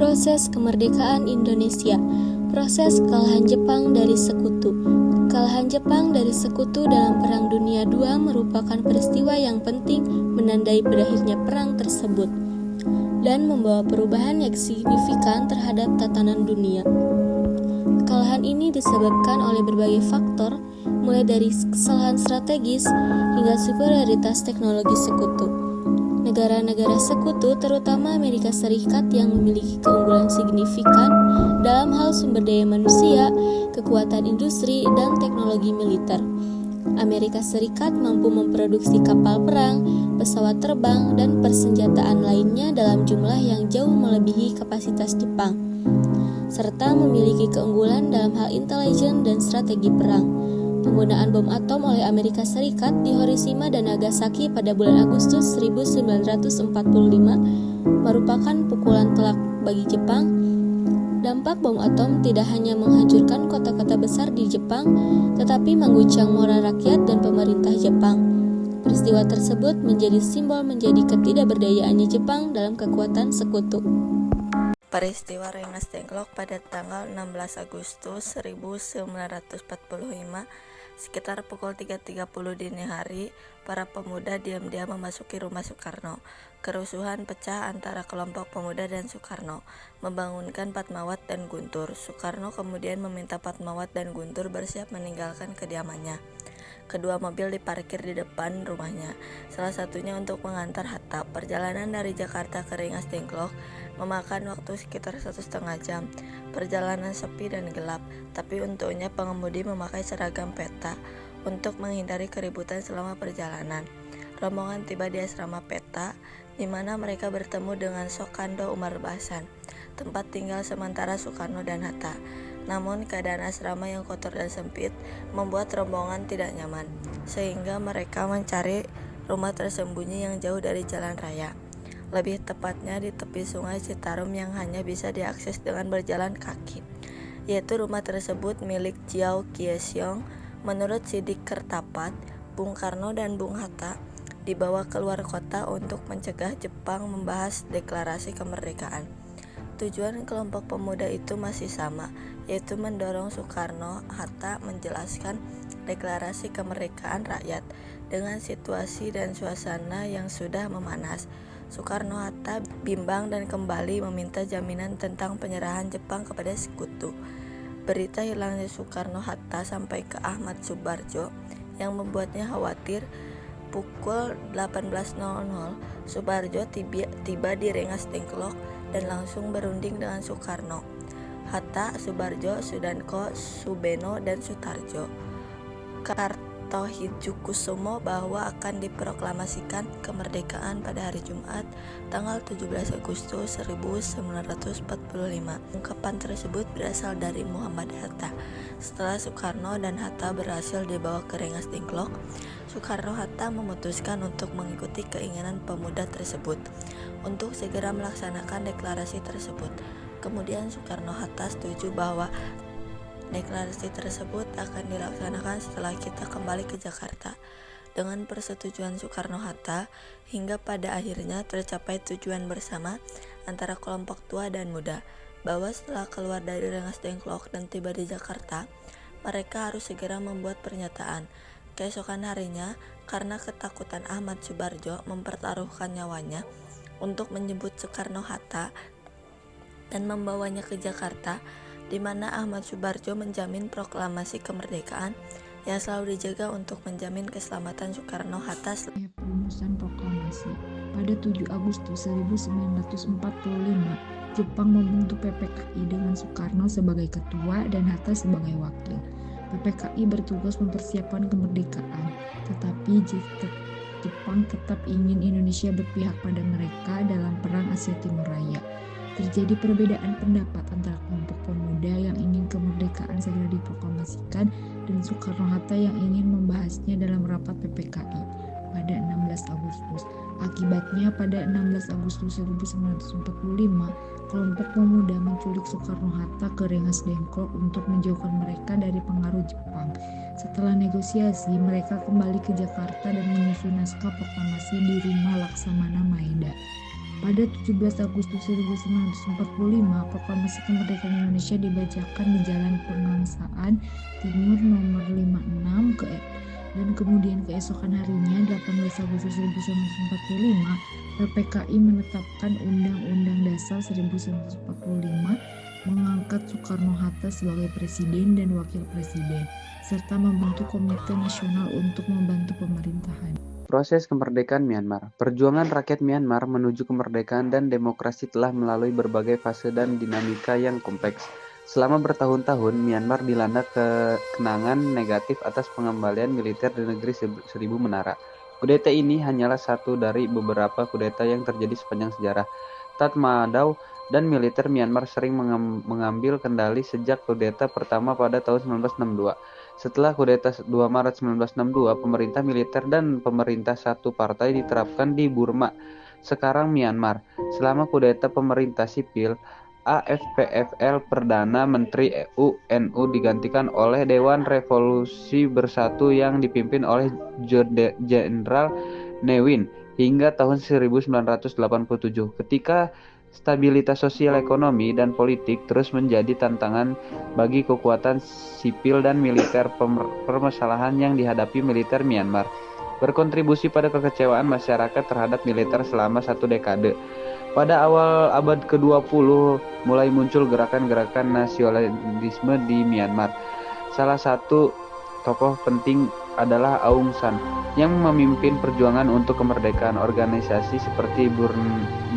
Proses kemerdekaan Indonesia. Proses kekalahan Jepang dari sekutu. Kekalahan Jepang dari sekutu dalam Perang Dunia II merupakan peristiwa yang penting menandai berakhirnya perang tersebut dan membawa perubahan yang signifikan terhadap tatanan dunia. Kekalahan ini disebabkan oleh berbagai faktor, mulai dari kesalahan strategis hingga superioritas teknologi sekutu. Negara-negara sekutu, terutama Amerika Serikat yang memiliki keunggulan signifikan dalam hal sumber daya manusia, kekuatan industri, dan teknologi militer. Amerika Serikat mampu memproduksi kapal perang, pesawat terbang, dan persenjataan lainnya dalam jumlah yang jauh melebihi kapasitas Jepang, serta memiliki keunggulan dalam hal intelijen dan strategi perang. Penggunaan bom atom oleh Amerika Serikat di Hiroshima dan Nagasaki pada bulan Agustus 1945 merupakan pukulan telak bagi Jepang. Dampak bom atom tidak hanya menghancurkan kota-kota besar di Jepang, tetapi mengguncang moral rakyat dan pemerintah Jepang. Peristiwa tersebut menjadi simbol ketidakberdayaannya Jepang dalam kekuatan sekutu. Peristiwa Rengas Dengklok pada tanggal 16 Agustus 1945 sekitar pukul 3.30 dini hari, para pemuda diam-diam memasuki rumah Soekarno. Kerusuhan pecah antara kelompok pemuda dan Soekarno, membangunkan Fatmawat dan Guntur. Soekarno kemudian meminta Fatmawat dan Guntur bersiap meninggalkan kediamannya. Kedua mobil diparkir di depan rumahnya, salah satunya untuk mengantar Hatta. Perjalanan dari Jakarta ke Rengas Dengklok memakan waktu sekitar 1,5 jam. Perjalanan sepi dan gelap, tapi untungnya pengemudi memakai seragam peta untuk menghindari keributan selama perjalanan. Rombongan tiba di asrama peta, di mana mereka bertemu dengan Sokando Umar Basan, tempat tinggal sementara Soekarno dan Hatta. Namun keadaan asrama yang kotor dan sempit membuat rombongan tidak nyaman, sehingga mereka mencari rumah tersembunyi yang jauh dari jalan raya. Lebih tepatnya di tepi sungai Citarum yang hanya bisa diakses dengan berjalan kaki, yaitu rumah tersebut milik Jiao Kiesyong. Menurut Sidik Kertapat, Bung Karno dan Bung Hatta dibawa keluar kota untuk mencegah Jepang membahas deklarasi kemerdekaan. Tujuan kelompok pemuda itu masih sama, yaitu mendorong Soekarno-Hatta menjelaskan deklarasi kemerdekaan rakyat. Dengan situasi dan suasana yang sudah memanas, Soekarno-Hatta bimbang dan kembali meminta jaminan tentang penyerahan Jepang kepada sekutu. Berita hilangnya Soekarno-Hatta sampai ke Ahmad Subarjo yang membuatnya khawatir. Pukul 18.00, Subarjo tiba di Rengas Dengklok dan langsung berunding dengan Soekarno, Hatta, Subarjo, Sudanko, Subeno, dan Sutarjo. Kartohidjokusumo bahwa akan diproklamasikan kemerdekaan pada hari Jumat, tanggal 17 Agustus 1945. Ungkapan tersebut berasal dari Muhammad Hatta. Setelah Soekarno dan Hatta berhasil dibawa ke Rengas Dengklok, Soekarno-Hatta memutuskan untuk mengikuti keinginan pemuda tersebut untuk segera melaksanakan deklarasi tersebut. Kemudian Soekarno-Hatta setuju bahwa deklarasi tersebut akan dilaksanakan setelah kita kembali ke Jakarta. Dengan persetujuan Soekarno-Hatta, hingga pada akhirnya tercapai tujuan bersama antara kelompok tua dan muda, bahwa setelah keluar dari Rengas Dengklok dan tiba di Jakarta, mereka harus segera membuat pernyataan. Keesokan harinya, karena ketakutan Ahmad Subarjo mempertaruhkan nyawanya untuk menjemput Soekarno-Hatta dan membawanya ke Jakarta, di mana Ahmad Subarjo menjamin proklamasi kemerdekaan yang selalu dijaga untuk menjamin keselamatan Soekarno-Hatta. Perumusan proklamasi pada 7 Agustus 1945, Jepang membentuk PPKI dengan Soekarno sebagai ketua dan Hatta sebagai wakil. PPKI bertugas mempersiapkan kemerdekaan, tetapi Jepang tetap ingin Indonesia berpihak pada mereka dalam Perang Asia Timur Raya. Terjadi perbedaan pendapat antara kelompok pemuda yang ingin kemerdekaan segera diproklamasikan dan Soekarno-Hatta yang ingin membahasnya dalam rapat PPKI pada 16 Agustus. Akibatnya pada 16 Agustus 1945, kelompok pemuda menculik Soekarno-Hatta ke Rengas Dengklok untuk menjauhkan mereka dari pengaruh Jepang. Setelah negosiasi, mereka kembali ke Jakarta dan menyusun naskah proklamasi di rumah Laksamana Maeda. Pada 17 Agustus 1945, Proklamasi Kemerdekaan Indonesia dibacakan di Jalan Pengangsaan Timur nomor 56 dan kemudian keesokan harinya 18 Agustus 1945, PPKI menetapkan Undang-Undang Dasar 1945 mengangkat Soekarno-Hatta sebagai Presiden dan Wakil Presiden, serta membentuk Komite Nasional untuk membantu pemerintahan. Proses kemerdekaan Myanmar. Perjuangan rakyat Myanmar menuju kemerdekaan dan demokrasi telah melalui berbagai fase dan dinamika yang kompleks. Selama bertahun-tahun, Myanmar dilanda kenangan negatif atas pengembalian militer di negeri Seribu Menara. Kudeta ini hanyalah satu dari beberapa kudeta yang terjadi sepanjang sejarah. Tatmadaw dan militer Myanmar sering mengambil kendali sejak kudeta pertama pada tahun 1962. Setelah kudeta 2 Maret 1962, pemerintah militer dan pemerintah satu partai diterapkan di Burma, sekarang Myanmar. Selama kudeta pemerintah sipil, AFPFL Perdana Menteri UNU digantikan oleh Dewan Revolusi Bersatu yang dipimpin oleh Jenderal Ne Win hingga tahun 1987, ketika stabilitas sosial, ekonomi, dan politik terus menjadi tantangan bagi kekuatan sipil dan militer. Permasalahan yang dihadapi militer Myanmar berkontribusi pada kekecewaan masyarakat terhadap militer selama 1 dekade. Pada awal abad ke-20 mulai muncul gerakan-gerakan nasionalisme di Myanmar. Salah satu tokoh penting adalah Aung San yang memimpin perjuangan untuk kemerdekaan. Organisasi seperti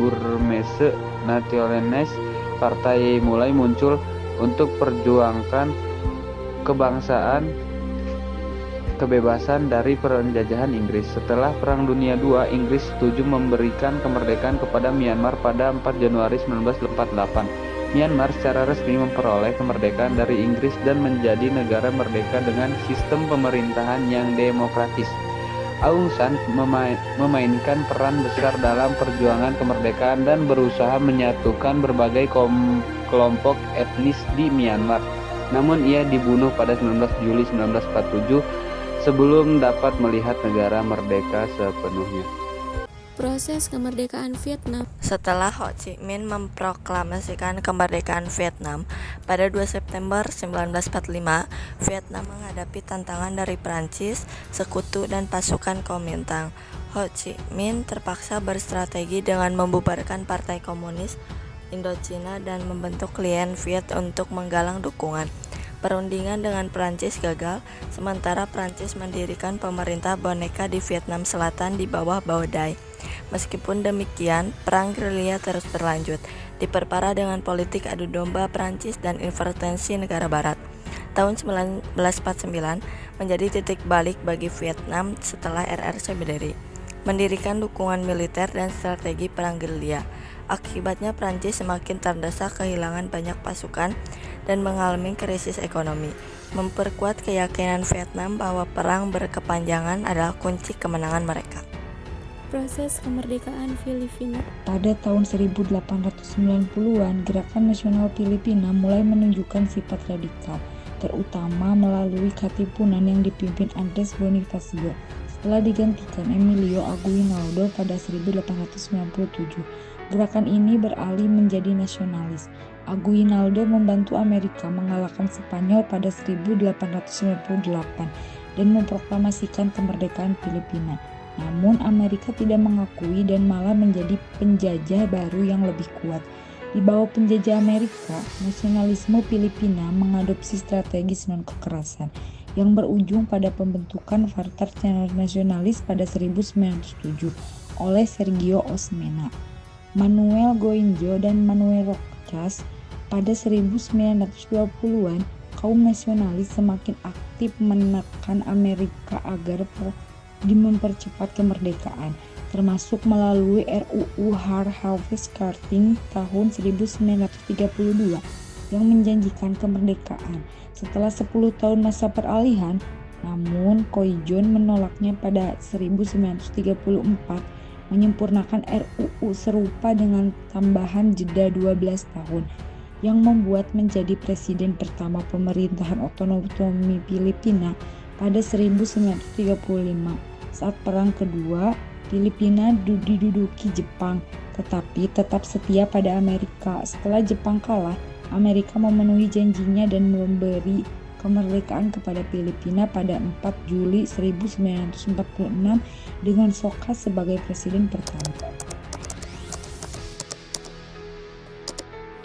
Burmese Nationalist Party mulai muncul untuk perjuangkan kebebasan dari penjajahan Inggris. Setelah Perang Dunia II, Inggris setuju memberikan kemerdekaan kepada Myanmar pada 4 Januari 1948. Myanmar secara resmi memperoleh kemerdekaan dari Inggris dan menjadi negara merdeka dengan sistem pemerintahan yang demokratis. Aung San memainkan peran besar dalam perjuangan kemerdekaan dan berusaha menyatukan berbagai kelompok etnis di Myanmar. Namun ia dibunuh pada 19 Juli 1947 sebelum dapat melihat negara merdeka sepenuhnya. Proses kemerdekaan Vietnam. Setelah Ho Chi Minh memproklamasikan kemerdekaan Vietnam pada 2 September 1945, Vietnam menghadapi tantangan dari Prancis, Sekutu, dan pasukan Kuomintang. Ho Chi Minh terpaksa berstrategi dengan membubarkan Partai Komunis Indochina dan membentuk Lien Viet untuk menggalang dukungan. Perundingan dengan Prancis gagal, sementara Prancis mendirikan pemerintah boneka di Vietnam Selatan di bawah Bao Dai. Meskipun demikian, perang gerilya terus berlanjut, diperparah dengan politik adu domba Prancis dan intervensi negara barat. Tahun 1949 menjadi titik balik bagi Vietnam setelah RRC berdiri, mendirikan dukungan militer dan strategi perang gerilya. Akibatnya Prancis semakin terdesak, kehilangan banyak pasukan, dan mengalami krisis ekonomi, memperkuat keyakinan Vietnam bahwa perang berkepanjangan adalah kunci kemenangan mereka. Proses kemerdekaan Filipina. Pada tahun 1890-an, Gerakan Nasional Filipina mulai menunjukkan sifat radikal, terutama melalui Katipunan yang dipimpin Andres Bonifacio setelah digantikan Emilio Aguinaldo pada 1897. Gerakan ini beralih menjadi nasionalis. Aguinaldo membantu Amerika mengalahkan Spanyol pada 1898 dan memproklamasikan kemerdekaan Filipina. Namun Amerika tidak mengakui dan malah menjadi penjajah baru yang lebih kuat. Di bawah penjajah Amerika, nasionalisme Filipina mengadopsi strategi non-kekerasan yang berujung pada pembentukan Partai Nasionalis pada 1907 oleh Sergio Osmeña, Manuel Goinjo, dan Manuel Roxas. Pada 1920-an, kaum nasionalis semakin aktif menekan Amerika agar mempercepat kemerdekaan, termasuk melalui RUU Harvest Karting tahun 1932 yang menjanjikan kemerdekaan setelah 10 tahun masa peralihan. Namun Quezon menolaknya pada 1934, menyempurnakan RUU serupa dengan tambahan jeda 12 tahun yang membuat menjadi presiden pertama pemerintahan otonomi Filipina pada 1935. Saat Perang Kedua, Filipina diduduki Jepang. tetapi tetap setia pada Amerika. Setelah Jepang kalah, Amerika memenuhi janjinya dan memberi kemerdekaan kepada Filipina pada 4 Juli 1946 dengan Soekarno sebagai presiden pertama.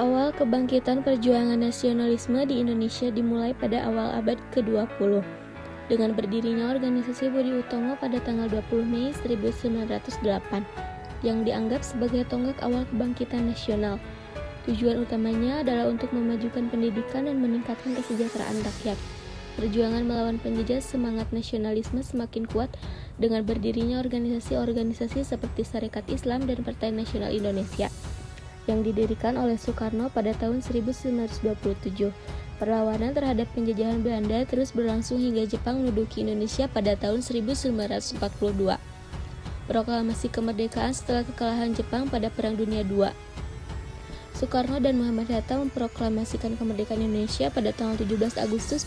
Awal kebangkitan perjuangan nasionalisme di Indonesia dimulai pada awal abad ke-20 dengan berdirinya organisasi Budi Utomo pada tanggal 20 Mei 1908 yang dianggap sebagai tonggak awal kebangkitan nasional. Tujuan utamanya adalah untuk memajukan pendidikan dan meningkatkan kesejahteraan rakyat. Perjuangan melawan penjajah, semangat nasionalisme semakin kuat dengan berdirinya organisasi-organisasi seperti Sarekat Islam dan Partai Nasional Indonesia yang didirikan oleh Soekarno pada tahun 1927. Perlawanan terhadap penjajahan Belanda terus berlangsung hingga Jepang menduduki Indonesia pada tahun 1942. Proklamasi kemerdekaan setelah kekalahan Jepang pada Perang Dunia II. Soekarno dan Muhammad Hatta memproklamasikan kemerdekaan Indonesia pada tanggal 17 Agustus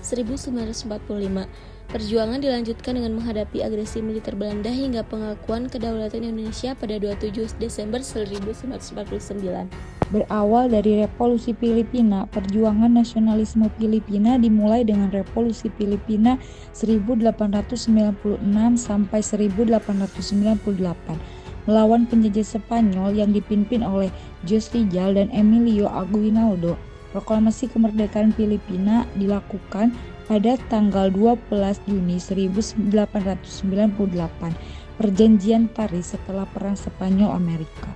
1945. Perjuangan dilanjutkan dengan menghadapi agresi militer Belanda hingga pengakuan kedaulatan Indonesia pada 27 Desember 1949. Berawal dari Revolusi Filipina, perjuangan nasionalisme Filipina dimulai dengan Revolusi Filipina 1896 sampai 1898 melawan penjajah Spanyol yang dipimpin oleh Jose Rizal dan Emilio Aguinaldo. Proklamasi kemerdekaan Filipina dilakukan pada tanggal 12 Juni 1898, Perjanjian Paris setelah Perang Spanyol-Amerika.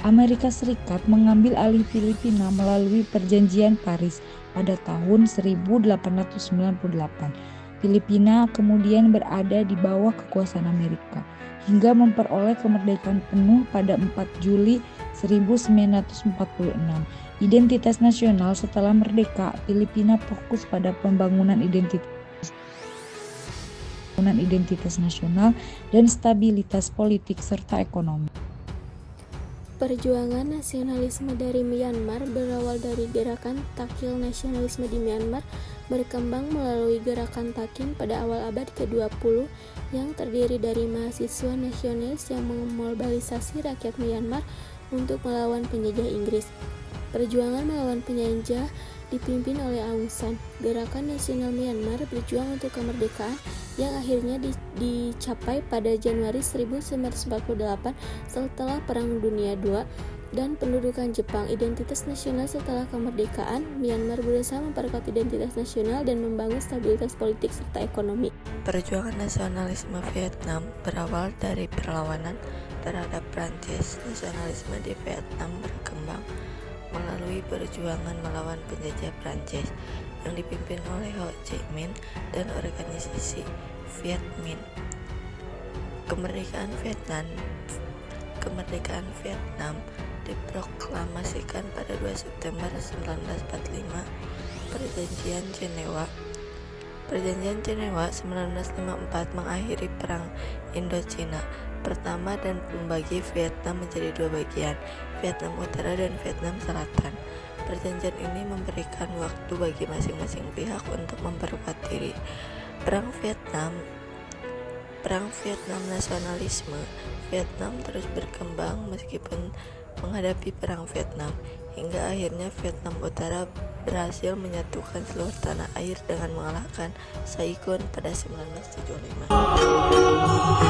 Amerika Serikat mengambil alih Filipina melalui Perjanjian Paris pada tahun 1898. Filipina kemudian berada di bawah kekuasaan Amerika hingga memperoleh kemerdekaan penuh pada 4 Juli 1946. Identitas nasional setelah merdeka, Filipina fokus pada pembangunan identitas nasional dan stabilitas politik serta ekonomi. Perjuangan nasionalisme dari Myanmar berawal dari gerakan Takil nasionalisme di Myanmar, berkembang melalui gerakan Takin pada awal abad ke-20 yang terdiri dari mahasiswa nasionalis yang memobilisasi rakyat Myanmar untuk melawan penjajah Inggris. Perjuangan melawan penjajah dipimpin oleh Aung San. Gerakan Nasional Myanmar berjuang untuk kemerdekaan yang akhirnya dicapai pada Januari 1948 setelah Perang Dunia II dan pendudukan Jepang. Identitas nasional setelah kemerdekaan, Myanmar berusaha memperkuat identitas nasional dan membangun stabilitas politik serta ekonomi. Perjuangan nasionalisme Vietnam berawal dari perlawanan terhadap Prancis. Nasionalisme di Vietnam berkembang melalui perjuangan melawan penjajah Prancis yang dipimpin oleh Ho Chi Minh dan organisasi Viet Minh. Kemerdekaan Vietnam diproklamasikan pada 2 September 1945. Perjanjian Jenewa 1954 mengakhiri Perang Indochina pertama dan membagi Vietnam menjadi 2 bagian, Vietnam Utara dan Vietnam Selatan. Perjanjian ini memberikan waktu bagi masing-masing pihak untuk memperkuat diri. Perang Vietnam nasionalisme. Vietnam terus berkembang meskipun menghadapi Perang Vietnam, hingga akhirnya Vietnam Utara berhasil menyatukan seluruh tanah air dengan mengalahkan Saigon pada 1975.